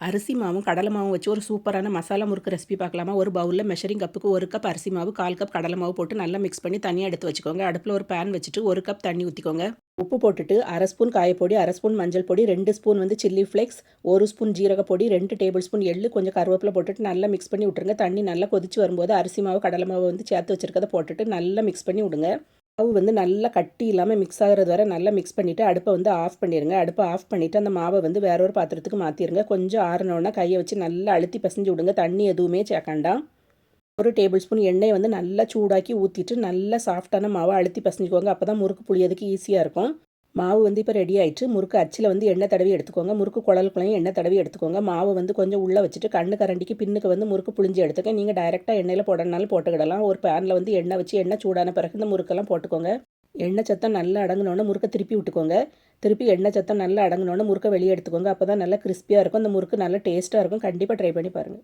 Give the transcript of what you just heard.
அரிசி மாவும் கடலை மாவும் வச்சு ஒரு சூப்பரான மசாலா முறுக்கு ரெசிபி பார்க்கலாமா? ஒரு பவுலில் மெஷரிங் கப்புக்கு 1 கப் அரிசி மாவு, 1/4 கப் கடலை மாவு போட்டு நல்லா மிக்ஸ் பண்ணி தனியாக எடுத்து வச்சுக்கோங்க. அடுப்பில் ஒரு பேன் வச்சுட்டு 1 கப் தண்ணி ஊற்றிக்கோங்க. உப்பு போட்டுட்டு 1/2 ஸ்பூன் காயப்பொடி, 1/2 ஸ்பூன் மஞ்சள் பொடி, 2 ஸ்பூன் சில்லி ஃப்ளேக்ஸ், 1 ஸ்பூன் ஜீரக பொடி, 2 டேபிள் ஸ்பூன் எள்ளு, கொஞ்சம் கருவேப்பிலை போட்டுட்டு நல்லா மிக்ஸ் பண்ணி விட்டுருங்க. தண்ணி நல்லா கொதிச்சு வரும்போது அரிசி மாவு கடலை மாவு சேர்த்து வச்சுருக்கதை போட்டுட்டு நல்லா மிக்ஸ் பண்ணி விடுங்க. மாவு நல்லா கட்டி இல்லாமல் மிக்ஸ் ஆகிறது வரை நல்லா மிக்ஸ் பண்ணிவிட்டு அடுப்பை ஆஃப் பண்ணிடுங்க. அடுப்பை ஆஃப் பண்ணிவிட்டு அந்த மாவை வேற ஒரு பாத்திரத்துக்கு மாற்றிடுங்க. கொஞ்சம் ஆறினோன்னா கையை வச்சு நல்லா அழுத்தி பிசைஞ்சு விடுங்க. தண்ணி எதுவுமே சேர்க்காண்டாம். ஒரு டேபிள் ஸ்பூன் எண்ணெய் நல்லா சூடாக்கி ஊற்றிட்டு நல்லா சாஃப்டான மாவை அழுத்தி பிசைஞ்சுக்கோங்க. அப்போ தான் முறுக்கு புளியதுக்கு ஈஸியாக இருக்கும். மாவு இப்போ ரெடி ஆயிடுச்சு. முறுக்கு அச்சில் எண்ணெய் தடவி எடுத்துக்கோங்க. முறுக்கு குழலுக்குள்ளையும் எண்ணெய் தடவி எடுத்துக்கோங்க. மாவு கொஞ்சம் உள்ளே வச்சுட்டு கண்ணு கரண்டிக்கு பின்னுக்கு முறுக்கு புளிஞ்சு எடுத்துக்க. நீங்கள் டைரெக்டாக எண்ணெயில் போடணுனாலும் போட்டுக்கிடலாம். ஒரு பேனில் எண்ணெய் வச்சு எண்ணெய் சூடான பிறகு இந்த முறுக்கெல்லாம் போட்டுக்கோங்க. எண்ணெய் சத்தம் நல்லா அடங்கினோன்னே முறுக்கை திருப்பி விட்டுக்கோங்க. திருப்பி எண்ணெய் சத்தம் நல்லா அடங்கினோன்னே முறுக்கை வெளியே எடுத்துக்கோங்க. அப்போ தான் நல்லா கிறிஸ்பியாக இருக்கும். அந்த முறுக்கு நல்லா டேஸ்ட்டாக இருக்கும். கண்டிப்பாக ட்ரை பண்ணி பாருங்கள்.